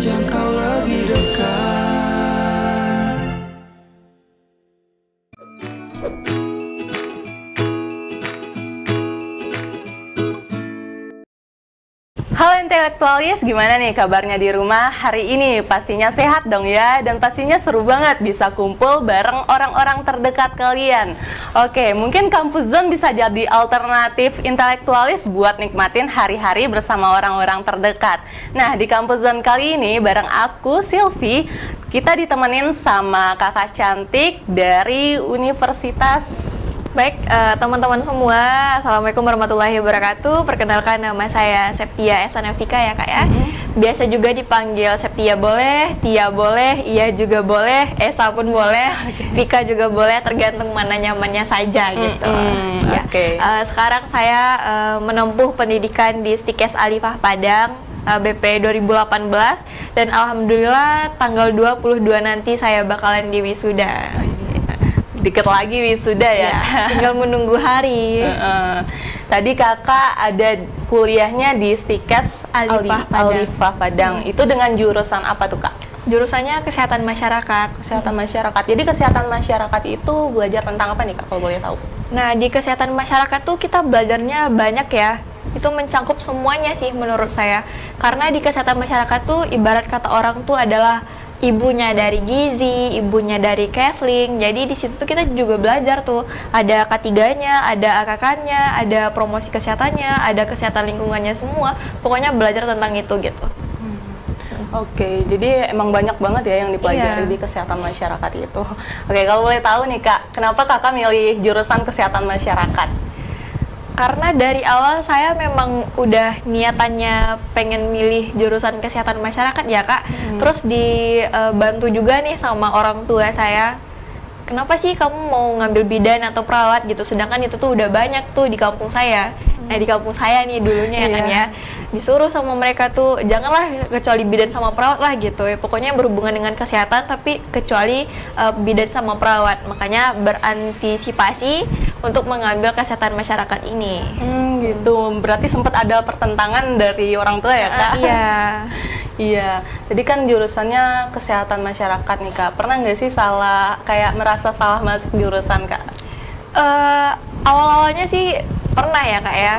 menjangkau lebih dekat. Halo intelektualis, gimana nih kabarnya di rumah? Hari ini pastinya sehat dong ya, dan pastinya seru banget bisa kumpul bareng orang-orang terdekat kalian. Oke, mungkin Kampus Zone bisa jadi alternatif intelektualis buat nikmatin hari-hari bersama orang-orang terdekat. Nah, di Kampus Zone kali ini bareng aku, Silvi, kita ditemenin sama kakak cantik dari Universitas. Baik, teman-teman semua, Assalamualaikum warahmatullahi wabarakatuh. Perkenalkan, nama saya Septia Esanavika ya kak ya. Biasa juga dipanggil Septia boleh, Tia boleh, Iya juga boleh, Esa pun boleh, Vika juga boleh, tergantung mana nyamannya saja gitu. Ya. Sekarang saya menempuh pendidikan di Stikes Alifah Padang, BP 2018, dan alhamdulillah tanggal 22 nanti saya bakalan di wisuda. Dikit lagi wisuda ya, tinggal menunggu hari. Tadi kakak ada kuliahnya di Stikes Alifah Padang. Itu dengan jurusan apa tuh kak? Jurusannya kesehatan masyarakat. Kesehatan masyarakat. Jadi kesehatan masyarakat itu belajar tentang apa nih kak, kalau boleh tahu? Nah, di kesehatan masyarakat tuh kita belajarnya banyak ya. Itu mencangkup semuanya sih menurut saya. Karena di kesehatan masyarakat tuh ibarat kata orang tuh adalah ibunya dari gizi, ibunya dari counseling. Jadi di situ tuh kita juga belajar tuh, ada K3-nya, ada AKK-nya, ada promosi kesehatannya, ada kesehatan lingkungannya semua. Pokoknya belajar tentang itu gitu. Oke, jadi emang banyak banget ya yang dipelajari di kesehatan masyarakat itu. Oke, kalau boleh tahu nih kak, kenapa kakak milih jurusan kesehatan masyarakat? Karena dari awal saya memang udah niatannya pengen milih jurusan kesehatan masyarakat ya kak. Terus dibantu juga nih sama orang tua saya. Kenapa sih kamu mau ngambil bidan atau perawat gitu? Sedangkan itu tuh udah banyak tuh di kampung saya. Nah di kampung saya nih dulunya ya kan ya, disuruh sama mereka tuh janganlah kecuali bidan sama perawat lah gitu ya. Pokoknya berhubungan dengan kesehatan tapi kecuali bidan sama perawat. Makanya berantisipasi untuk mengambil kesehatan masyarakat ini. Gitu. Berarti sempat ada pertentangan dari orang tua ya kak? Iya. Iya. Jadi kan jurusannya kesehatan masyarakat nih kak. Pernah nggak sih kayak merasa salah masuk jurusan kak? Awal-awalnya sih pernah ya kak ya.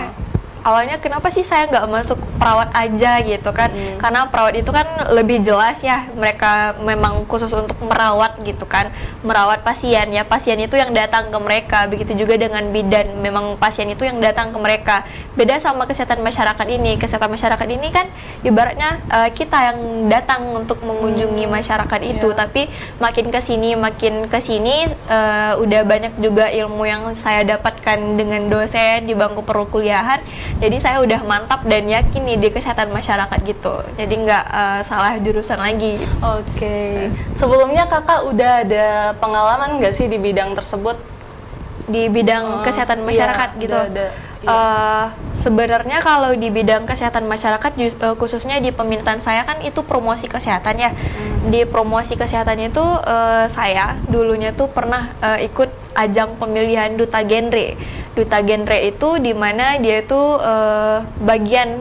Awalnya kenapa sih saya nggak masuk perawat aja gitu kan? Karena perawat itu kan lebih jelas ya, mereka memang khusus untuk merawat gitu kan, merawat pasien ya, pasien itu yang datang ke mereka. Begitu juga dengan bidan, memang pasien itu yang datang ke mereka. Beda sama kesehatan masyarakat ini. Kesehatan masyarakat ini kan ibaratnya kita yang datang untuk mengunjungi masyarakat itu. Tapi makin kesini udah banyak juga ilmu yang saya dapatkan dengan dosen di bangku perkuliahan. Jadi saya udah mantap dan yakin nih di kesehatan masyarakat gitu. Jadi nggak salah jurusan lagi. Oke. Sebelumnya kakak udah ada pengalaman nggak sih di bidang tersebut? Di bidang kesehatan masyarakat gitu. Sebenarnya kalau di bidang kesehatan masyarakat khususnya di peminatan saya kan itu promosi kesehatan ya. Di promosi kesehatan itu saya dulunya tuh pernah ikut ajang pemilihan duta genre. Duta genre itu dimana dia itu bagian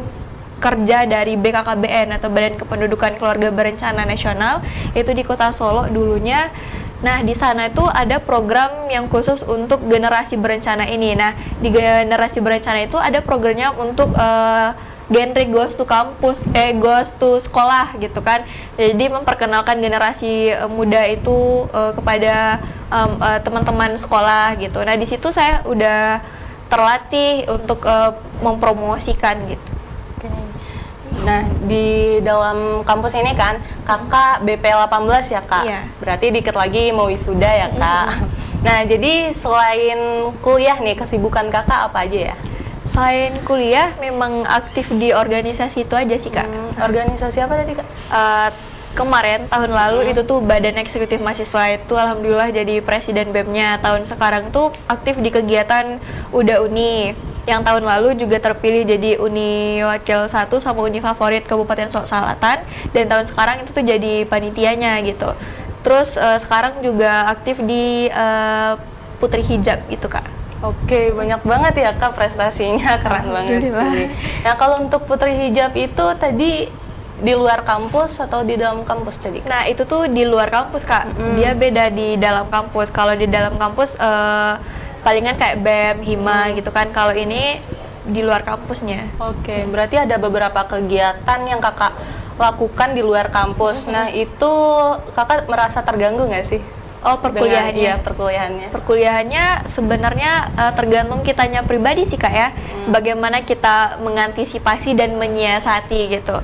kerja dari BKKBN atau Badan Kependudukan Keluarga Berencana Nasional, itu di Kota Solo dulunya. Nah, di sana itu ada program yang khusus untuk generasi berencana ini. Nah, di generasi berencana itu ada programnya untuk genre goes to kampus, goes to sekolah gitu kan. Jadi memperkenalkan generasi muda itu kepada teman-teman sekolah gitu. Nah, di situ saya udah terlatih untuk mempromosikan gitu. Nah, di dalam kampus ini kan kakak BP 18 ya kak? Iya. Berarti dikit lagi mau wisuda ya kak? Nah, jadi selain kuliah nih, kesibukan kakak apa aja ya? Selain kuliah, memang aktif di organisasi itu aja sih kak. Organisasi apa tadi kak? Kemarin tahun lalu itu tuh Badan Eksekutif Mahasiswa itu alhamdulillah jadi presiden BEM-nya. Tahun sekarang tuh aktif di kegiatan UDA Uni. Yang tahun lalu juga terpilih jadi Uni Wakil 1 sama Uni Favorit Kabupaten Selatan, dan tahun sekarang itu tuh jadi panitianya gitu. Terus sekarang juga aktif di Putri Hijab itu kak. Oke, banyak banget ya kak prestasinya, keren banget sih. Nah, kalau untuk Putri Hijab itu tadi di luar kampus atau di dalam kampus tadi? Nah, itu tuh di luar kampus, Kak. Dia beda di dalam kampus. Kalau di dalam kampus palingan kayak BEM, HIMA gitu kan. Kalau ini di luar kampusnya. Oke, berarti ada beberapa kegiatan yang kakak lakukan di luar kampus. Nah, itu kakak merasa terganggu nggak sih? Oh, perkuliahannya. Iya, perkuliahannya. Perkuliahannya sebenarnya tergantung kitanya pribadi sih, Kak ya. Bagaimana kita mengantisipasi dan menyiasati gitu.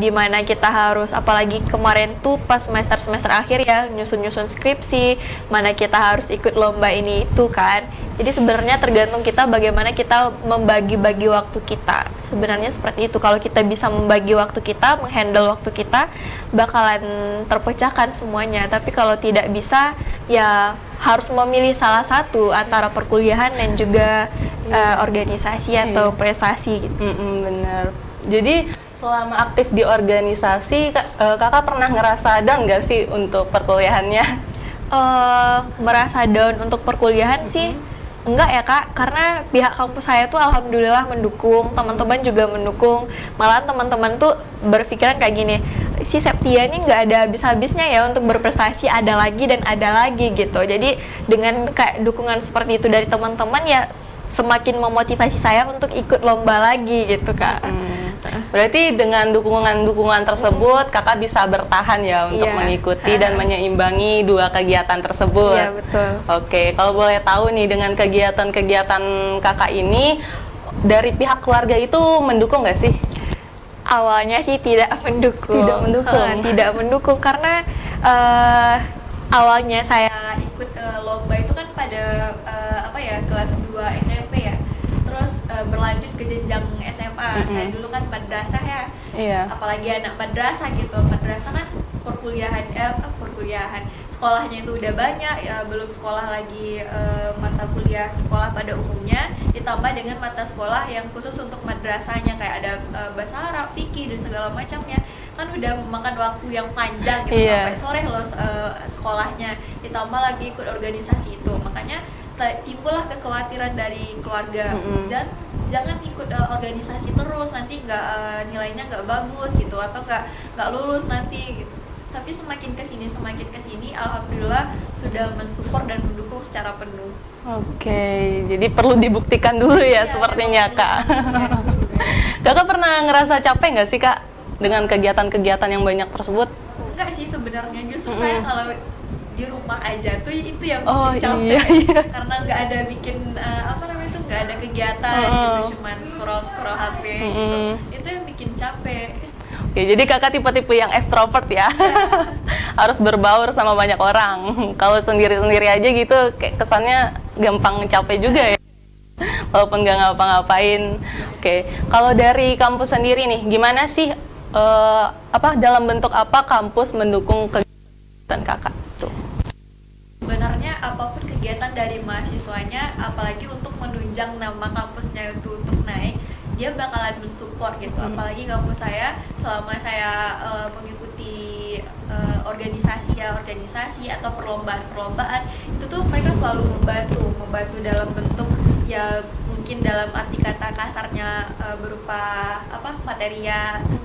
Dimana kita harus, apalagi kemarin tuh pas semester akhir ya, nyusun skripsi, mana kita harus ikut lomba ini itu kan. Jadi sebenarnya tergantung kita bagaimana kita membagi-bagi waktu kita. Sebenarnya seperti itu. Kalau kita bisa membagi waktu kita, menghandle waktu kita, bakalan terpecahkan semuanya. Tapi kalau tidak bisa, ya harus memilih salah satu antara perkuliahan dan juga organisasi atau prestasi gitu. Bener. Jadi selama aktif di organisasi, kakak pernah ngerasa down nggak sih untuk perkuliahannya? Merasa down untuk perkuliahan sih enggak ya, Kak, karena pihak kampus saya tuh alhamdulillah mendukung, teman-teman juga mendukung. Malahan teman-teman tuh berpikiran kayak gini, si Septia ini nggak ada habis-habisnya ya untuk berprestasi, ada lagi dan ada lagi gitu. Jadi dengan kayak dukungan seperti itu dari teman-teman ya semakin memotivasi saya untuk ikut lomba lagi gitu, Kak. Berarti dengan dukungan-dukungan tersebut kakak bisa bertahan ya untuk mengikuti dan menyeimbangi dua kegiatan tersebut. Iya, betul. Oke, kalau boleh tahu nih, dengan kegiatan-kegiatan kakak ini dari pihak keluarga itu mendukung nggak sih? Awalnya sih tidak mendukung. Tidak mendukung karena awalnya saya ikut lomba itu kan pada kelas 2 SMP ya. Terus berlanjut ke jenjang SMA. Saya dulu kan madrasah ya. Iya. Apalagi anak madrasah gitu. Madrasah kan perkuliahan sekolahnya itu udah banyak ya, belum sekolah lagi mata kuliah sekolah pada umumnya, ditambah dengan mata sekolah yang khusus untuk madrasahnya kayak ada bahasa Arab, fikih dan segala macamnya, kan udah memakan waktu yang panjang gitu sampai sore loh sekolahnya, ditambah lagi ikut organisasi itu, makanya timbullah kekhawatiran dari keluarga, jangan ikut organisasi terus, nanti nilainya nggak bagus gitu, atau nggak lulus nanti gitu. Tapi semakin kesini alhamdulillah sudah mensupport dan mendukung secara penuh. Oke, jadi perlu dibuktikan dulu ya sepertinya, Kak. Kakak pernah ngerasa capek nggak sih, Kak, dengan kegiatan-kegiatan yang banyak tersebut? Enggak sih sebenarnya, justru saya kalau di rumah aja tuh itu yang bikin capek. Iya. Karena nggak ada bikin nggak ada kegiatan gitu, cuman scroll HP gitu, itu yang bikin capek. Oke, jadi kakak tipe-tipe yang extrovert ya, harus berbaur sama banyak orang. Kalau sendiri-sendiri aja gitu, kayak kesannya gampang capek juga ya, walaupun nggak ngapa-ngapain. Oke, kalau dari kampus sendiri nih, gimana sih, dalam bentuk apa kampus mendukung kegiatan kakak? Tuh. Sebenarnya apapun kegiatan dari mahasiswanya, apalagi untuk menunjang nama kampusnya itu untuk naik, dia bakalan mensupport gitu. Apalagi kampus saya, selama saya mengikuti organisasi atau perlombaan itu tuh mereka selalu membantu dalam bentuk ya mungkin dalam arti kata kasarnya berupa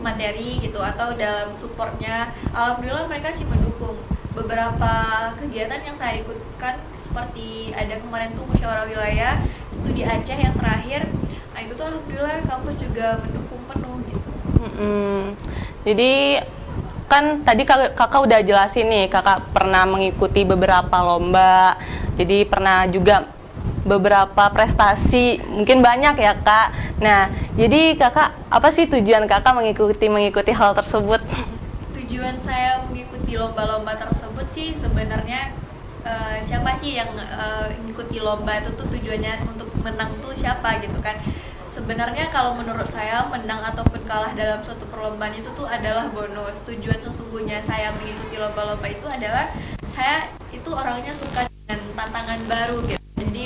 materi gitu, atau dalam supportnya alhamdulillah mereka sih mendukung. Beberapa kegiatan yang saya ikutkan seperti ada kemarin tuh musyawarah wilayah itu di Aceh yang terakhir. Nah itu tuh alhamdulillah kampus juga mendukung penuh gitu. Jadi kan tadi kakak udah jelasin nih, kakak pernah mengikuti beberapa lomba, jadi pernah juga beberapa prestasi, mungkin banyak ya, Kak. Nah, jadi kakak, apa sih tujuan kakak mengikuti hal tersebut? Tujuan saya mengikuti lomba-lomba tersebut sih sebenarnya siapa sih yang mengikuti lomba itu tuh tujuannya untuk menang tuh siapa gitu kan. Sebenarnya kalau menurut saya menang ataupun kalah dalam suatu perlombaan itu tuh adalah bonus. Tujuan sesungguhnya saya mengikuti lomba-lomba itu adalah saya itu orangnya suka dengan tantangan baru gitu. Jadi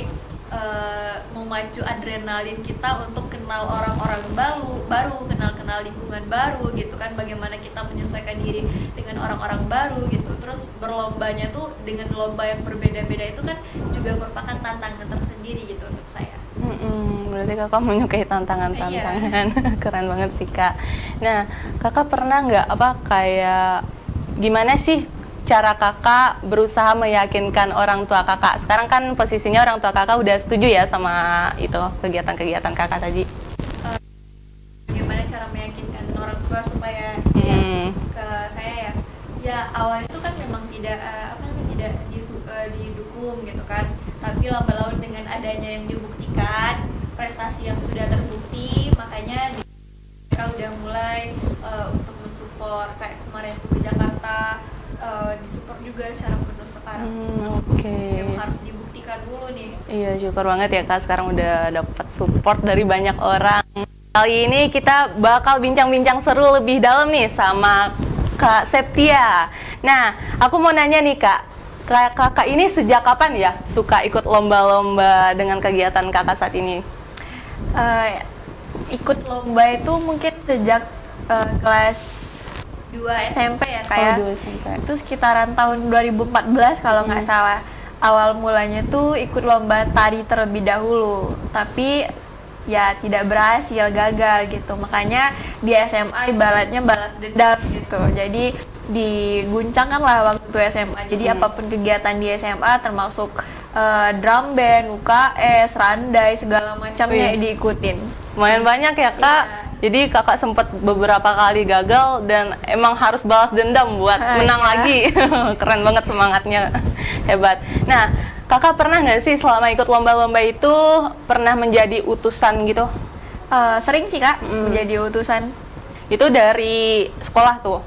memacu adrenalin kita untuk kenal orang-orang baru, kenal lingkungan baru gitu kan, bagaimana kita menyesuaikan diri dengan orang-orang baru gitu. Terus berlombanya tuh dengan lomba yang berbeda-beda itu kan juga merupakan tantangan tersendiri gitu untuk saya. Berarti kakak menyukai tantangan-tantangan. Keren banget sih kak. Nah, kakak pernah nggak kayak gimana sih cara kakak berusaha meyakinkan orang tua kakak? Sekarang kan posisinya orang tua kakak udah setuju ya sama itu kegiatan-kegiatan kakak tadi. Gimana cara meyakinkan orang tua supaya ke saya ya? Ya awal itu kan memang tidak tidak didukung gitu kan. Tapi lambat laun dengan adanya yang dibuktikan, prestasi yang sudah terbukti, makanya mereka udah mulai untuk mensupport. Kayak kemarin tuh ke Jakarta, disupport juga secara penuh sekarang. Memang harus dibuktikan dulu nih. Iya, syukur banget ya kak, sekarang udah dapat support dari banyak orang. Kali ini kita bakal bincang-bincang seru lebih dalam nih sama Kak Septia. Nah, aku mau nanya nih kak, kakak ini sejak kapan ya suka ikut lomba-lomba dengan kegiatan kakak saat ini? Ikut lomba itu mungkin sejak kelas 2 SMP ya kayak. 2 SMP. Itu sekitaran tahun 2014 kalau nggak salah. Awal mulanya tuh ikut lomba tari terlebih dahulu, tapi ya tidak berhasil, gagal gitu. Makanya di SMA ibaratnya balas dendam gitu. Jadi diguncangkan lah waktu itu SMA. Jadi apapun kegiatan di SMA termasuk drum band, UKS, randai, segala macamnya diikutin. Lumayan banyak ya kak. Iya. Jadi kakak sempat beberapa kali gagal dan emang harus balas dendam buat menang lagi. Keren banget semangatnya, hebat. Nah, kakak pernah nggak sih selama ikut lomba-lomba itu pernah menjadi utusan gitu? Sering sih kak menjadi utusan. Itu dari sekolah tuh?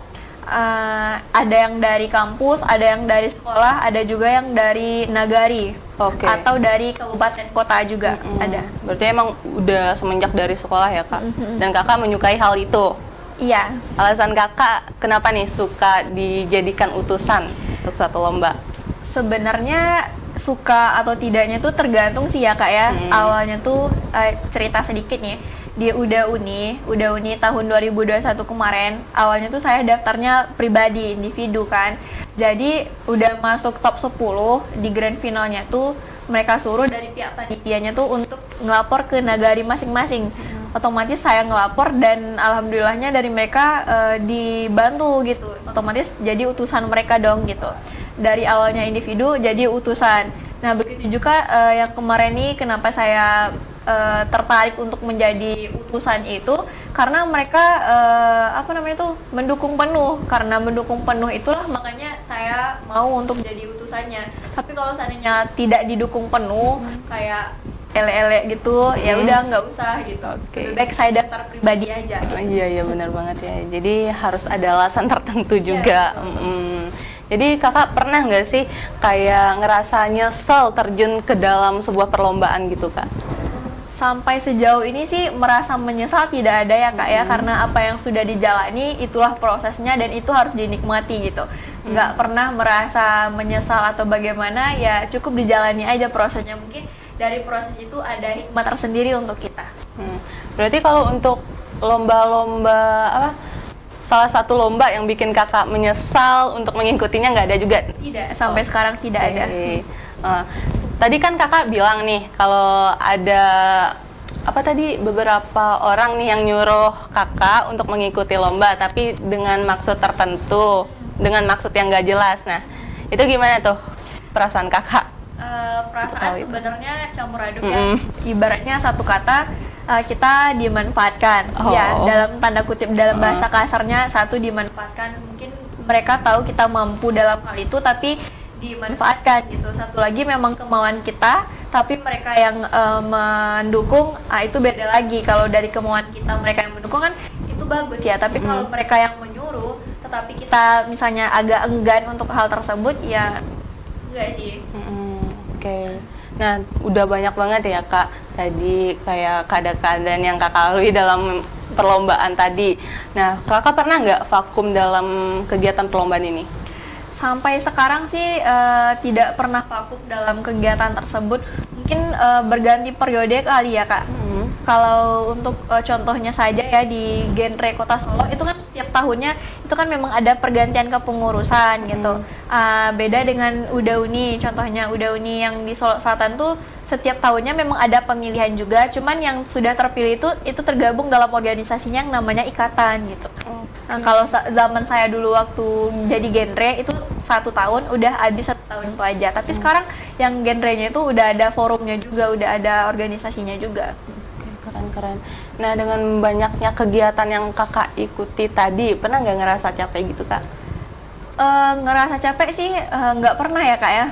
Ada yang dari kampus, ada yang dari sekolah, ada juga yang dari nagari, atau dari kabupaten kota juga ada. Berarti emang udah semenjak dari sekolah ya kak? Dan kakak menyukai hal itu? Iya. Alasan kakak kenapa nih suka dijadikan utusan untuk satu lomba? Sebenarnya suka atau tidaknya tuh tergantung sih ya kak ya. Awalnya tuh cerita sedikit nih. Di Uda Uni tahun 2021 kemarin, awalnya tuh saya daftarnya pribadi, individu kan. Jadi udah masuk top 10 di grand finalnya tuh mereka suruh dari pihak panitianya tuh untuk ngelapor ke nagari masing-masing. Otomatis saya ngelapor dan alhamdulillahnya dari mereka dibantu gitu. Otomatis jadi utusan mereka dong gitu. Dari awalnya individu jadi utusan. Nah, begitu juga yang kemarin nih kenapa saya tertarik untuk menjadi utusan itu karena mereka mendukung penuh. Karena mendukung penuh itulah makanya saya mau untuk jadi utusannya. Tapi kalau seandainya tidak didukung penuh kayak ele-ele gitu, ya udah nggak usah gitu. Lebih baik saya daftar pribadi aja gitu. Iya benar banget ya. Jadi harus ada alasan tertentu juga. Jadi kakak pernah nggak sih kayak ngerasa nyesel terjun ke dalam sebuah perlombaan gitu kak? Sampai sejauh ini sih merasa menyesal tidak ada ya kak ya, karena apa yang sudah dijalani itulah prosesnya dan itu harus dinikmati gitu. Nggak pernah merasa menyesal atau bagaimana, ya cukup dijalani aja prosesnya. Mungkin dari proses itu ada hikmah tersendiri untuk kita. Berarti kalau untuk lomba-lomba salah satu lomba yang bikin kakak menyesal untuk mengikutinya nggak ada juga? Tidak, sampai sekarang tidak ada. Tadi kan kakak bilang nih kalau ada beberapa orang nih yang nyuruh kakak untuk mengikuti lomba tapi dengan maksud tertentu, dengan maksud yang nggak jelas. Nah, itu gimana tuh perasaan kakak? Perasaan sebenarnya campur aduk ya. Ibaratnya satu kata kita dimanfaatkan. Ya, dalam tanda kutip, dalam bahasa kasarnya satu dimanfaatkan. Mungkin mereka tahu kita mampu dalam hal itu tapi dimanfaatkan gitu. Satu lagi memang kemauan kita tapi mereka yang mendukung, itu beda lagi. Kalau dari kemauan kita mereka yang mendukung kan itu bagus ya, tapi kalau mereka yang menyuruh tetapi kita misalnya agak enggan untuk hal tersebut, ya enggak sih. Nah, udah banyak banget ya kak tadi kayak keadaan yang kakak lalui dalam perlombaan tadi. Nah, kakak pernah nggak vakum dalam kegiatan perlombaan ini? Sampai sekarang sih tidak pernah vakum dalam kegiatan tersebut. Mungkin berganti periode kali ya kak. Kalau untuk contohnya saja ya di genre Kota Solo itu kan setiap tahunnya itu kan memang ada pergantian kepengurusan gitu. Beda dengan Uda Uni, contohnya Uda Uni yang di Solo Selatan tuh setiap tahunnya memang ada pemilihan juga, cuman yang sudah terpilih itu tergabung dalam organisasinya yang namanya ikatan gitu. Nah, kalau zaman saya dulu waktu jadi genre itu 1 tahun udah habis 1 tahun itu aja. Tapi sekarang yang genrenya itu udah ada forumnya juga, udah ada organisasinya juga. Keren. Nah, dengan banyaknya kegiatan yang kakak ikuti tadi, pernah nggak ngerasa capek gitu kak? Ngerasa capek sih nggak pernah ya kak ya,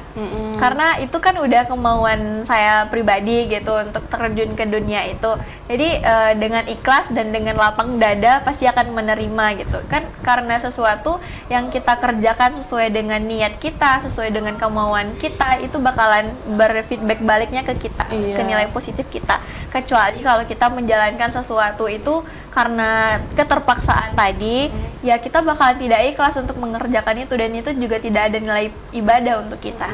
karena itu kan udah kemauan saya pribadi gitu untuk terjun ke dunia itu. Jadi dengan ikhlas dan dengan lapang dada pasti akan menerima gitu kan, karena sesuatu yang kita kerjakan sesuai dengan niat kita, sesuai dengan kemauan kita, itu bakalan berfeedback baliknya ke kita, ke nilai positif kita. Kecuali kalau kita menjalankan sesuatu itu karena keterpaksaan tadi, ya kita bakalan tidak ikhlas untuk mengerjakan itu, dan itu juga tidak ada nilai ibadah untuk kita.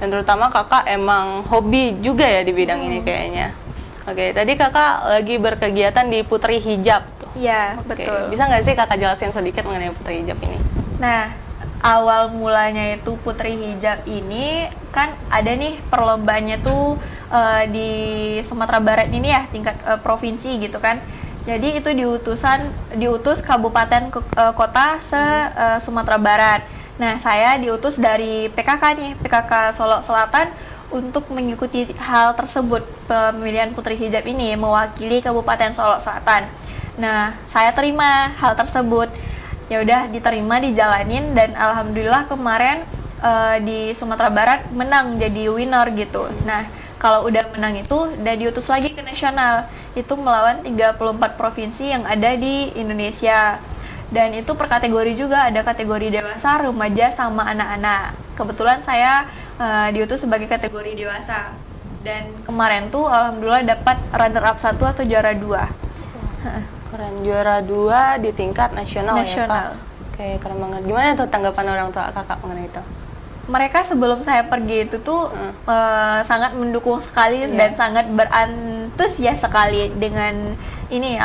Dan terutama kakak emang hobi juga ya di bidang ini kayaknya. Oke, tadi kakak lagi berkegiatan di Putri Hijab. Iya, Oke, betul. bisa nggak sih kakak jelasin sedikit mengenai Putri Hijab ini? Nah, awal mulanya itu Putri Hijab ini kan ada nih perlombaannya tuh di Sumatera Barat ini ya, tingkat provinsi gitu kan. Jadi itu diutus kabupaten kota Sumatera Barat. Nah, saya diutus dari PKK nih, PKK Solo Selatan untuk mengikuti hal tersebut, pemilihan Putri Hijab ini mewakili Kabupaten Solo Selatan. Nah, saya terima hal tersebut. Ya udah diterima, dijalanin, dan alhamdulillah kemarin di Sumatera Barat menang jadi winner gitu. Nah, kalau udah menang itu udah diutus lagi ke nasional. Itu melawan 34 provinsi yang ada di Indonesia. Dan itu per kategori juga, ada kategori dewasa, remaja, sama anak-anak. Kebetulan saya diutus sebagai kategori dewasa. Dan kemarin tuh alhamdulillah dapat runner up 1 atau juara 2. Keren, juara 2 di tingkat nasional. Ya kak? Oke, keren banget. Gimana tuh tanggapan orang tua kakak mengenai itu? Mereka sebelum saya pergi itu tuh sangat mendukung sekali dan sangat berantusias sekali dengan ini.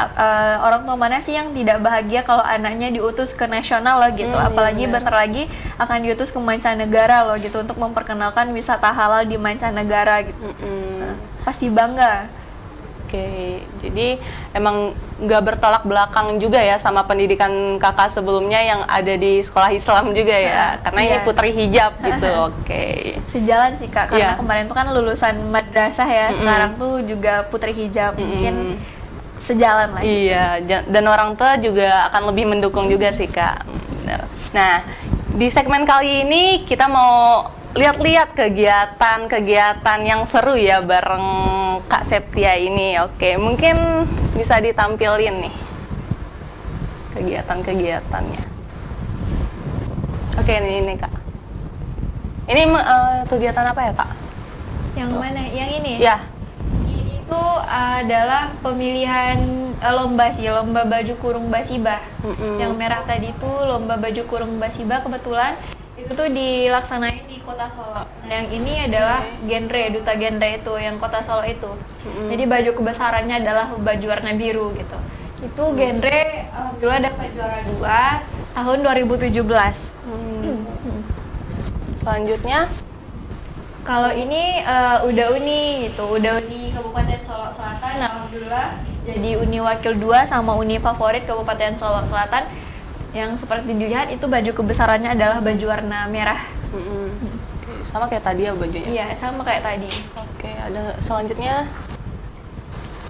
Orang tua mana sih yang tidak bahagia kalau anaknya diutus ke nasional loh gitu, apalagi bentar lagi akan diutus ke mancanegara loh gitu, untuk memperkenalkan wisata halal di mancanegara gitu. Pasti bangga. Oke, jadi emang nggak bertolak belakang juga ya sama pendidikan kakak sebelumnya yang ada di sekolah Islam juga ya, karena ini Putri Hijab gitu. Oke. Sejalan sih kak, karena kemarin tuh kan lulusan madrasah ya, sekarang tuh juga Putri Hijab, mungkin sejalan lah. Iya, dan orang tua juga akan lebih mendukung juga sih kak. Bener. Nah, di segmen kali ini kita mau lihat-lihat kegiatan yang seru ya bareng Kak Septia ini. Oke, mungkin bisa ditampilin nih kegiatan-kegiatannya. Oke, ini Kak. Ini kegiatan apa ya Kak? Yang mana? Yang ini? Ya. Ini tuh adalah pemilihan lomba baju kurung basibah. Yang merah tadi tuh lomba baju kurung basibah, kebetulan itu tuh dilaksanain di Kota Solo. Nah, yang ini adalah genre, duta genre itu, yang Kota Solo itu. Jadi baju kebesarannya adalah baju warna biru gitu. Itu genre, alhamdulillah dapat juara 2 tahun 2017. Selanjutnya, kalau ini Uda Uni gitu, Uda Uni Kabupaten Solo Selatan, alhamdulillah jadi Uni Wakil 2 sama Uni Favorit Kabupaten Solo Selatan. Yang seperti dilihat itu baju kebesarannya adalah baju warna merah. Oke, sama kayak tadi ya bajunya? Iya, sama kayak tadi. Oke, ada selanjutnya.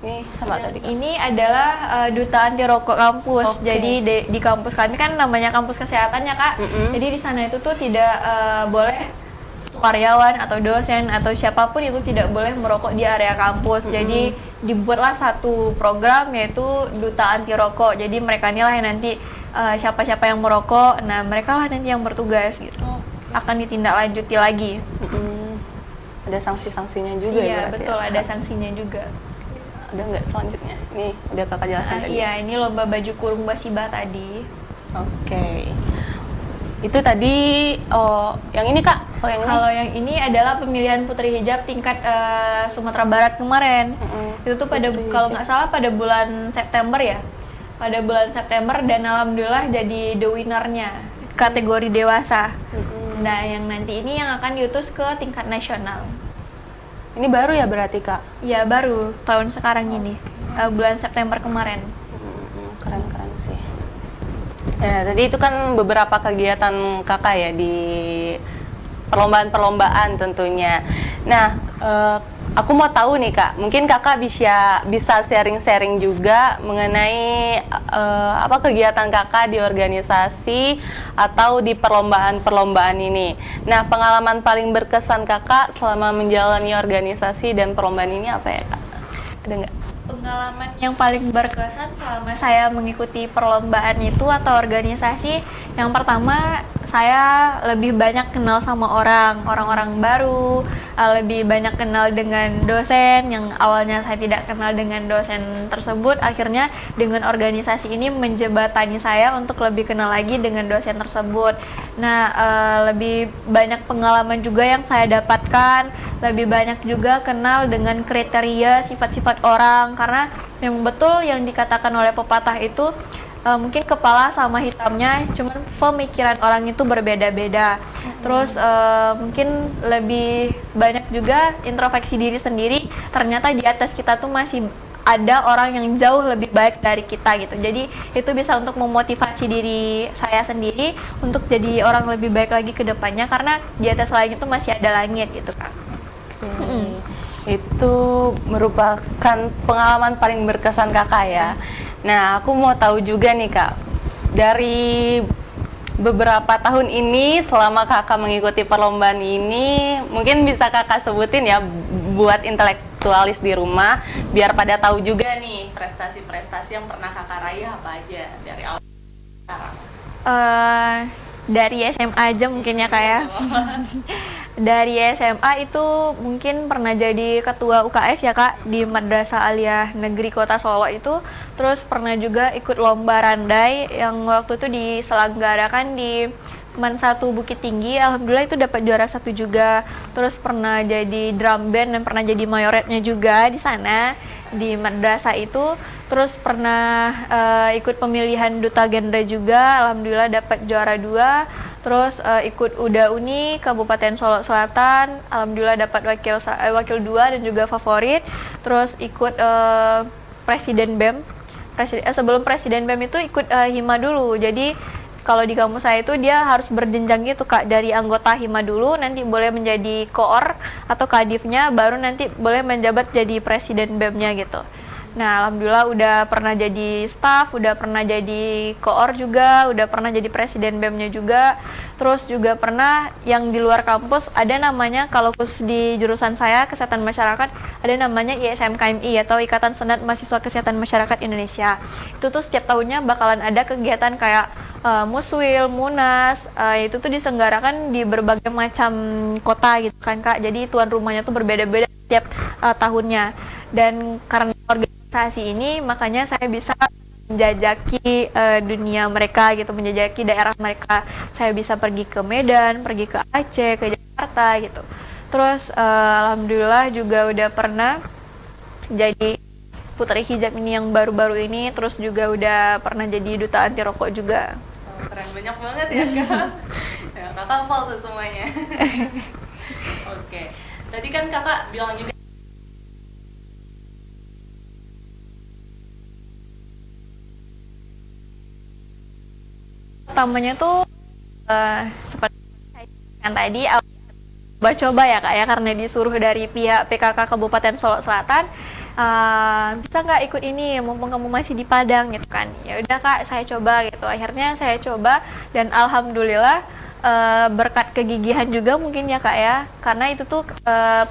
Ini sama tadi. Ini adalah duta anti rokok kampus. Jadi di kampus kami kan namanya kampus kesehatan ya kak. Jadi di sana itu tuh tidak boleh karyawan atau dosen atau siapapun itu tidak boleh merokok di area kampus. Jadi dibuatlah satu program yaitu duta anti rokok. Jadi mereka inilah yang nanti siapa-siapa yang merokok, nah mereka lah nanti yang bertugas gitu. Akan ditindaklanjuti lagi. Ada sanksi-sanksinya juga ya? Iya betul, ada sanksinya juga. Ada nggak selanjutnya? Ini udah kakak jelasin tadi. Iya, ini lomba baju kurung basibah tadi. Oke. Itu tadi, yang ini kak? Kalau yang ini adalah pemilihan Putri Hijab tingkat Sumatera Barat kemarin. Itu tuh pada, kalau nggak salah pada bulan September ya. Pada bulan September, dan alhamdulillah jadi the winner-nya kategori dewasa. Nah, yang nanti ini yang akan diutus ke tingkat nasional. Ini baru ya berarti Kak? Ya baru tahun sekarang ini, bulan September kemarin. Keren-keren sih. Ya, tadi itu kan beberapa kegiatan kakak ya di perlombaan-perlombaan tentunya. Nah, aku mau tahu nih Kak, mungkin kakak bisa sharing-sharing juga mengenai apa kegiatan kakak di organisasi atau di perlombaan-perlombaan ini. Nah, pengalaman paling berkesan kakak selama menjalani organisasi dan perlombaan ini apa ya Kak? Ada nggak? Pengalaman yang paling berkesan selama saya mengikuti perlombaan itu atau organisasi, yang pertama saya lebih banyak kenal sama orang-orang baru, lebih banyak kenal dengan dosen yang awalnya saya tidak kenal dengan dosen tersebut. Akhirnya dengan organisasi ini menjembatani saya untuk lebih kenal lagi dengan dosen tersebut. Nah, lebih banyak pengalaman juga yang saya dapatkan, lebih banyak juga kenal dengan kriteria sifat-sifat orang, karena memang betul yang dikatakan oleh pepatah itu, mungkin kepala sama hitamnya, cuman pemikiran orang itu berbeda-beda. Terus mungkin lebih banyak juga introspeksi diri sendiri, ternyata di atas kita tuh masih ada orang yang jauh lebih baik dari kita gitu. Jadi itu bisa untuk memotivasi diri saya sendiri untuk jadi orang lebih baik lagi ke depannya, karena di atas langit itu masih ada langit gitu Kak. Itu merupakan pengalaman paling berkesan kakak ya. Nah, aku mau tahu juga nih Kak, dari beberapa tahun ini selama kakak mengikuti perlombaan ini, mungkin bisa kakak sebutin ya buat intelektualis di rumah, biar pada tahu juga nih prestasi-prestasi yang pernah kakak raih apa aja dari awal sekarang. Dari SMA aja mungkin ya Kak ya. Dari SMA itu mungkin pernah jadi ketua UKS ya Kak di Madrasah Aliyah Negeri Kota Solo itu. Terus pernah juga ikut lomba randai yang waktu itu diselenggarakan di Man 1 Bukit Tinggi. Alhamdulillah itu dapat juara 1 juga. Terus pernah jadi drum band dan pernah jadi mayoretnya juga di sana di madrasah itu. Terus pernah ikut pemilihan duta genre juga, alhamdulillah dapat juara 2. Terus ikut UDA Uni Kabupaten Solo Selatan, alhamdulillah dapat wakil 2 dan juga favorit. Terus ikut presiden BEM. Sebelum presiden BEM itu ikut hima dulu. Jadi kalau di kampus saya itu dia harus berjenjang gitu Kak, dari anggota hima dulu, nanti boleh menjadi koor atau kadifnya, baru nanti boleh menjabat jadi presiden BEM-nya gitu. Nah, alhamdulillah udah pernah jadi staff, udah pernah jadi koor juga, udah pernah jadi presiden BEM-nya juga. Terus juga pernah yang di luar kampus, ada namanya, kalau khusus di jurusan saya Kesehatan Masyarakat, ada namanya ISMKMI atau Ikatan Senat Mahasiswa Kesehatan Masyarakat Indonesia. Itu tuh setiap tahunnya bakalan ada kegiatan kayak Muswil, Munas, itu tuh diselenggarakan di berbagai macam kota gitu kan Kak. Jadi tuan rumahnya tuh berbeda-beda setiap tahunnya. Dan karena organisasi ini makanya saya bisa menjajaki dunia mereka gitu, menjajaki daerah mereka. Saya bisa pergi ke Medan, pergi ke Aceh, ke Jakarta gitu. Terus alhamdulillah juga udah pernah jadi Putri Hijab ini yang baru-baru ini, terus juga udah pernah jadi duta anti rokok juga. Keren banyak banget ya Kak. Ya, kakak hafal tuh semuanya. Oke. Tadi kan kakak bilang juga pertamanya tuh seperti yang tadi coba ya Kak ya, karena disuruh dari pihak PKK Kabupaten Solo Selatan, bisa nggak ikut ini mumpung kamu masih di Padang gitu kan. Ya udah Kak, saya coba gitu. Akhirnya saya coba dan alhamdulillah berkat kegigihan juga mungkin ya Kak ya, karena itu tuh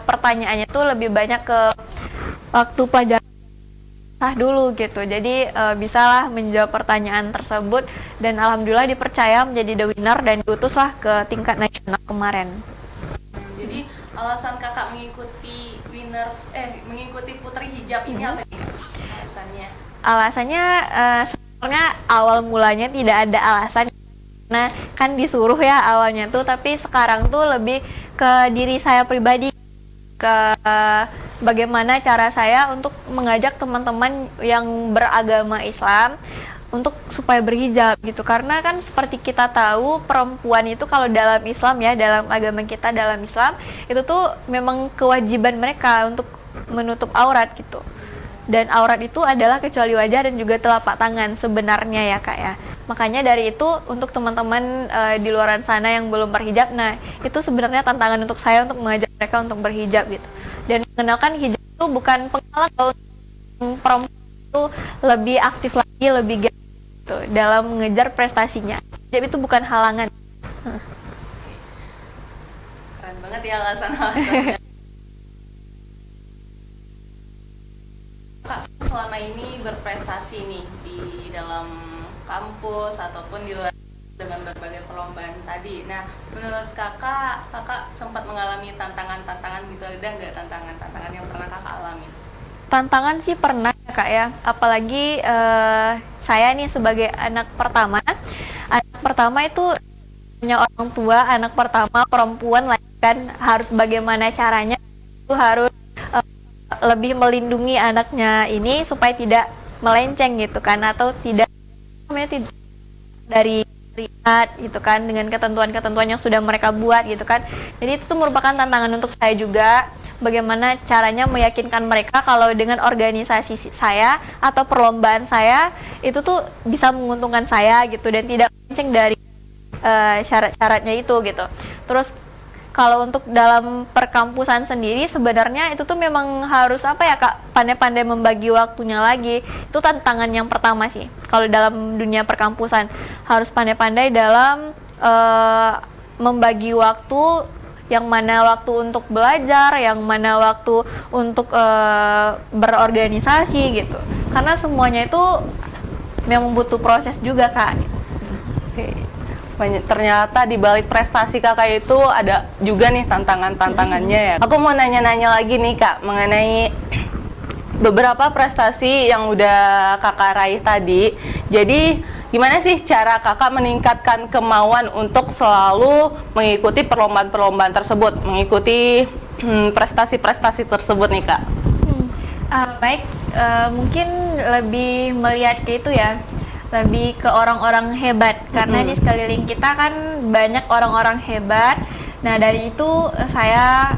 pertanyaannya tuh lebih banyak ke waktu pelajaran dulu gitu. Jadi bisalah menjawab pertanyaan tersebut dan alhamdulillah dipercaya menjadi the winner dan diutuslah ke tingkat nasional kemarin. Jadi alasan kakak mengikuti Putri Hijab ini apa nih Kak? Alasannya? Alasannya sebenarnya awal mulanya tidak ada alasan. Nah, kan disuruh ya awalnya tuh, tapi sekarang tuh lebih ke diri saya pribadi, ke bagaimana cara saya untuk mengajak teman-teman yang beragama Islam untuk supaya berhijab gitu, karena kan seperti kita tahu perempuan itu kalau dalam Islam ya, dalam agama kita, dalam Islam itu tuh memang kewajiban mereka untuk menutup aurat gitu, dan aurat itu adalah kecuali wajah dan juga telapak tangan sebenarnya ya Kak ya. Makanya dari itu untuk teman-teman di luar sana yang belum berhijab, nah itu sebenarnya tantangan untuk saya untuk mengajak mereka untuk berhijab gitu, dan mengenalkan hijab itu bukan penghalang kalau perempuan itu lebih aktif lagi, lebih gitu dalam mengejar prestasinya. Hijab itu bukan halangan. Keren banget ya alasan-alasannya. Kak, selama ini berprestasi nih di dalam kampus ataupun di luar dengan berbagai perlombaan tadi. Nah, menurut kakak sempat mengalami tantangan-tantangan gitu, ada nggak tantangan-tantangan yang pernah kakak alami? Tantangan sih pernah ya Kak ya, apalagi saya nih sebagai anak pertama itu punya orang tua, anak pertama perempuan lah kan, harus bagaimana caranya itu harus lebih melindungi anaknya ini supaya tidak melenceng gitu kan, atau tidak dari gitu kan dengan ketentuan-ketentuan yang sudah mereka buat gitu kan. Jadi itu tuh merupakan tantangan untuk saya juga, bagaimana caranya meyakinkan mereka kalau dengan organisasi saya atau perlombaan saya itu tuh bisa menguntungkan saya gitu, dan tidak melenceng dari syarat-syaratnya itu gitu. Terus kalau untuk dalam perkampusan sendiri sebenarnya itu tuh memang harus apa ya Kak, pandai-pandai membagi waktunya lagi. Itu tantangan yang pertama sih. Kalau dalam dunia perkampusan harus pandai-pandai dalam membagi waktu, yang mana waktu untuk belajar, yang mana waktu untuk berorganisasi gitu. Karena semuanya itu memang butuh proses juga Kak. Oke. Ternyata di balik prestasi kakak itu ada juga nih tantangan-tantangannya ya. Aku mau nanya-nanya lagi nih Kak mengenai beberapa prestasi yang udah kakak raih tadi. Jadi gimana sih cara kakak meningkatkan kemauan untuk selalu mengikuti perlombaan-perlombaan tersebut, mengikuti prestasi-prestasi tersebut nih Kak? Baik, mungkin lebih melihat ke itu ya, lebih ke orang-orang hebat, karena di sekeliling kita kan banyak orang-orang hebat. Nah dari itu saya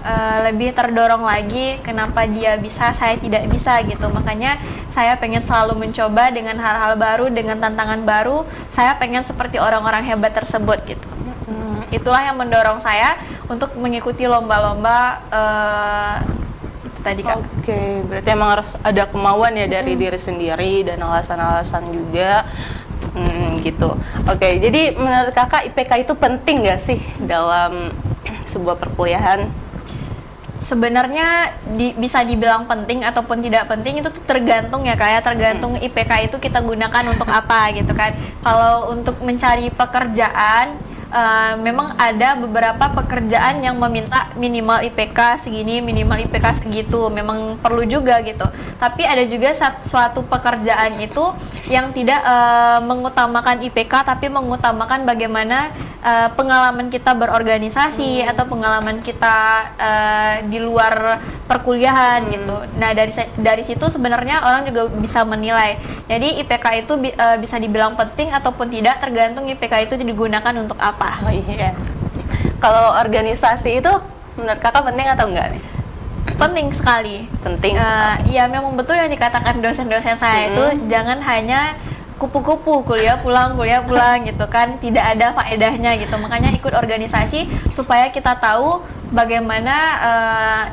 lebih terdorong lagi, kenapa dia bisa saya tidak bisa gitu. Makanya saya pengen selalu mencoba dengan hal-hal baru, dengan tantangan baru. Saya pengen seperti orang-orang hebat tersebut gitu. Itulah yang mendorong saya untuk mengikuti lomba-lomba itu tadi Kak. Oke, berarti emang harus ada kemauan ya dari diri sendiri dan alasan-alasan juga. Gitu. Oke, jadi menurut kakak IPK itu penting nggak sih dalam sebuah perkuliahan? Sebenarnya bisa dibilang penting ataupun tidak penting itu tergantung ya Kak ya, tergantung IPK itu kita gunakan untuk apa gitu kan. Kalau untuk mencari pekerjaan, memang ada beberapa pekerjaan yang meminta minimal IPK segini, minimal IPK segitu, memang perlu juga gitu. Tapi ada juga suatu pekerjaan itu yang tidak mengutamakan IPK, tapi mengutamakan bagaimana pengalaman kita berorganisasi atau pengalaman kita di luar perkuliahan gitu. Nah dari situ sebenarnya orang juga bisa menilai. Jadi IPK itu bisa dibilang penting ataupun tidak, tergantung IPK itu digunakan untuk apa. Oh iya. Kalau organisasi itu menurut kakak penting atau enggak nih? Penting sekali. Penting sekali. Ya memang betul yang dikatakan dosen-dosen saya itu, jangan hanya kupu-kupu kuliah pulang gitu kan, tidak ada faedahnya gitu. Makanya ikut organisasi supaya kita tahu bagaimana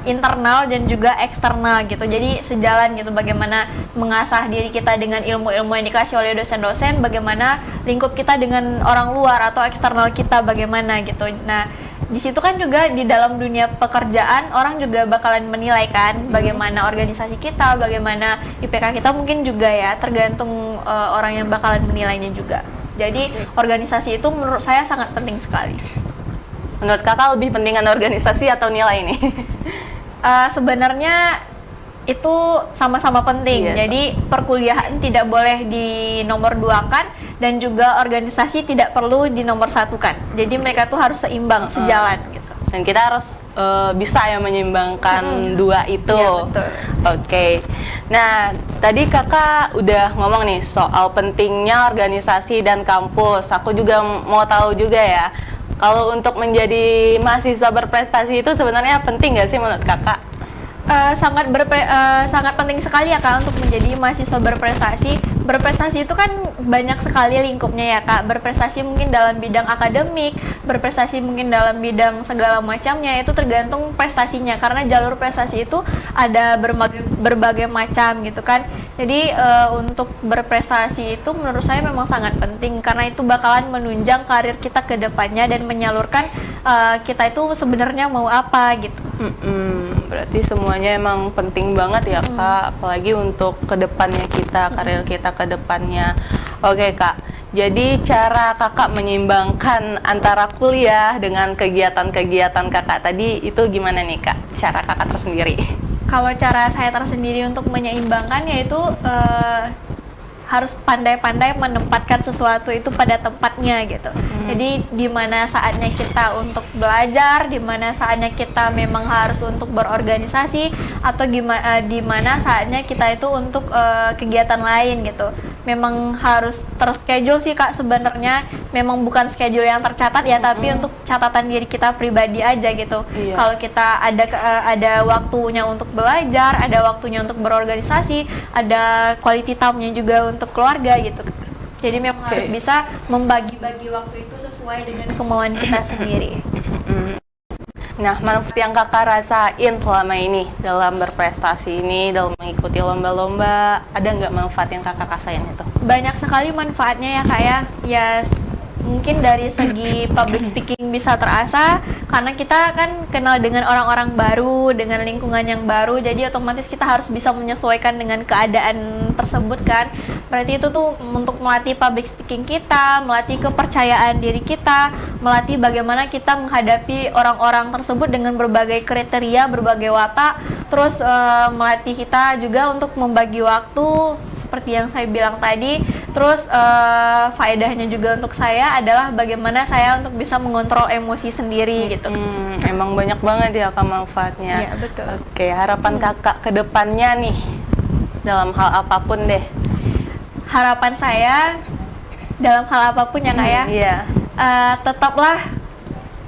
internal dan juga eksternal gitu. Jadi sejalan gitu, bagaimana mengasah diri kita dengan ilmu-ilmu yang dikasih oleh dosen-dosen, bagaimana lingkup kita dengan orang luar atau eksternal kita bagaimana gitu. Nah di situ kan juga di dalam dunia pekerjaan orang juga bakalan menilai kan bagaimana organisasi kita, bagaimana IPK kita, mungkin juga ya tergantung orang yang bakalan menilainya juga. Jadi organisasi itu menurut saya sangat penting sekali. Menurut kakak lebih pentingan organisasi atau nilai ini? Sebenarnya itu sama-sama penting. Iya. Jadi perkuliahan tidak boleh dinomorduakan dan juga organisasi tidak perlu dinomorsatukan. Jadi mereka tuh harus seimbang, sejalan gitu. Dan kita harus bisa ya menyeimbangkan dua itu. Iya, betul. Oke. Nah, tadi kakak udah ngomong nih soal pentingnya organisasi dan kampus. Aku juga mau tahu juga ya, kalau untuk menjadi mahasiswa berprestasi itu sebenarnya penting nggak sih menurut kakak? Sangat penting sekali ya Kak untuk menjadi mahasiswa berprestasi. Berprestasi itu kan banyak sekali lingkupnya ya Kak. Berprestasi mungkin dalam bidang akademik, berprestasi mungkin dalam bidang segala macamnya, itu tergantung prestasinya. Karena jalur prestasi itu ada berbagai macam gitu kan. Jadi untuk berprestasi itu menurut saya memang sangat penting, karena itu bakalan menunjang karir kita ke depannya dan menyalurkan kita itu sebenarnya mau apa gitu. Berarti semuanya emang penting banget ya Kak, apalagi untuk kedepannya kita, karir kita ke depannya. Oke Kak, jadi cara kakak menyeimbangkan antara kuliah dengan kegiatan-kegiatan kakak tadi itu gimana nih Kak? Cara kakak tersendiri? Kalau cara saya tersendiri untuk menyeimbangkan yaitu harus pandai-pandai menempatkan sesuatu itu pada tempatnya gitu. Jadi di mana saatnya kita untuk belajar, di mana saatnya kita memang harus untuk berorganisasi, atau di mana saatnya kita itu untuk kegiatan lain gitu. Memang harus terschedule sih Kak sebenarnya. Memang bukan schedule yang tercatat ya, tapi untuk catatan diri kita pribadi aja gitu. Iya. Kalau kita ada waktunya untuk belajar, ada waktunya untuk berorganisasi, ada quality time-nya juga untuk keluarga gitu. Jadi memang harus bisa membagi-bagi waktu itu sesuai dengan kemauan kita sendiri. Nah, manfaat yang kakak rasain selama ini dalam berprestasi ini, dalam mengikuti lomba-lomba, ada nggak manfaat yang kakak rasain itu? Banyak sekali manfaatnya ya Kak ya. Ya mungkin dari segi public speaking bisa terasa, karena kita kan kenal dengan orang-orang baru, dengan lingkungan yang baru, jadi otomatis kita harus bisa menyesuaikan dengan keadaan tersebut kan. Berarti itu tuh untuk melatih public speaking kita, melatih kepercayaan diri kita, melatih bagaimana kita menghadapi orang-orang tersebut dengan berbagai kriteria, berbagai watak, terus melatih kita juga untuk membagi waktu seperti yang saya bilang tadi. Terus faedahnya juga untuk saya adalah bagaimana saya untuk bisa mengontrol emosi sendiri gitu. Emang banyak banget ya Kak manfaatnya. Iya, betul. Oke, harapan kakak ke depannya nih dalam hal apapun deh. Harapan saya dalam hal apapun ya Kak ya, Iya. tetaplah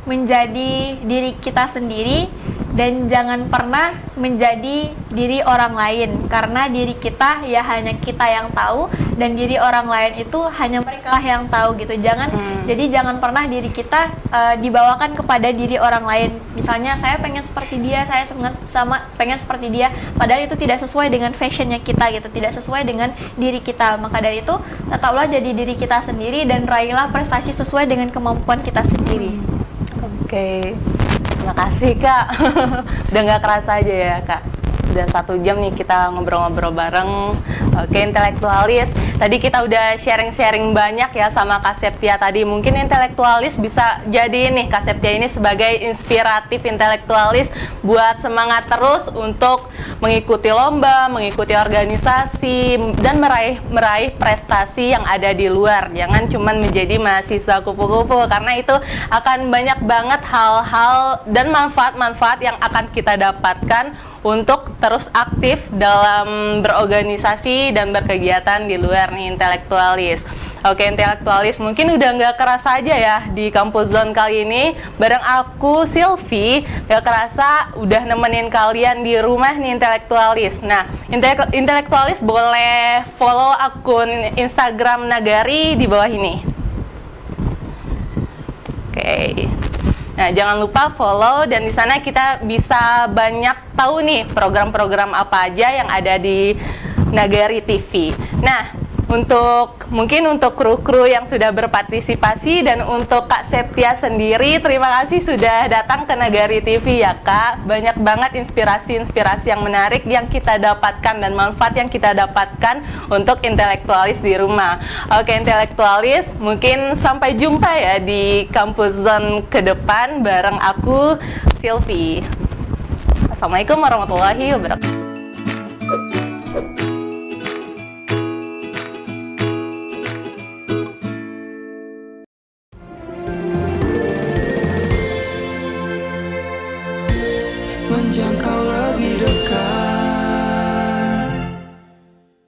menjadi diri kita sendiri dan jangan pernah menjadi diri orang lain, karena diri kita ya hanya kita yang tahu, dan diri orang lain itu hanya mereka yang tahu gitu. Jadi jangan pernah diri kita dibawakan kepada diri orang lain. Misalnya saya pengen seperti dia, saya pengen seperti dia, padahal itu tidak sesuai dengan fashionnya kita gitu, tidak sesuai dengan diri kita. Maka dari itu tetaplah jadi diri kita sendiri dan raihlah prestasi sesuai dengan kemampuan kita sendiri. Oke. Terima kasih Kak. Udah nggak kerasa aja ya Kak. Udah 1 jam nih kita ngobrol-ngobrol bareng. Oke, intelektualis. Tadi kita udah sharing-sharing banyak ya sama Kak Septia tadi. Mungkin intelektualis bisa jadi nih Kak Septia ini sebagai inspiratif intelektualis buat semangat terus untuk mengikuti lomba, mengikuti organisasi, dan meraih prestasi yang ada di luar. Jangan cuman menjadi mahasiswa kupu-kupu, karena itu akan banyak banget hal-hal dan manfaat-manfaat yang akan kita dapatkan untuk terus aktif dalam berorganisasi dan berkegiatan di luar nih intelektualis. Oke, intelektualis, mungkin udah nggak kerasa aja ya di Kampus Zone kali ini bareng aku Silvi, nggak kerasa udah nemenin kalian di rumah nih intelektualis. Nah, intelektualis boleh follow akun Instagram Nagari di bawah ini. Oke. Nah, jangan lupa follow, dan di sana kita bisa banyak tahu nih program-program apa aja yang ada di Nagari TV. Nah, mungkin untuk kru-kru yang sudah berpartisipasi, dan untuk Kak Septia sendiri, terima kasih sudah datang ke Nagari TV ya Kak. Banyak banget inspirasi-inspirasi yang menarik yang kita dapatkan dan manfaat yang kita dapatkan untuk intelektualis di rumah. Oke, intelektualis, mungkin sampai jumpa ya di Kampus Zone ke depan bareng aku Silvi. Assalamualaikum warahmatullahi wabarakatuh.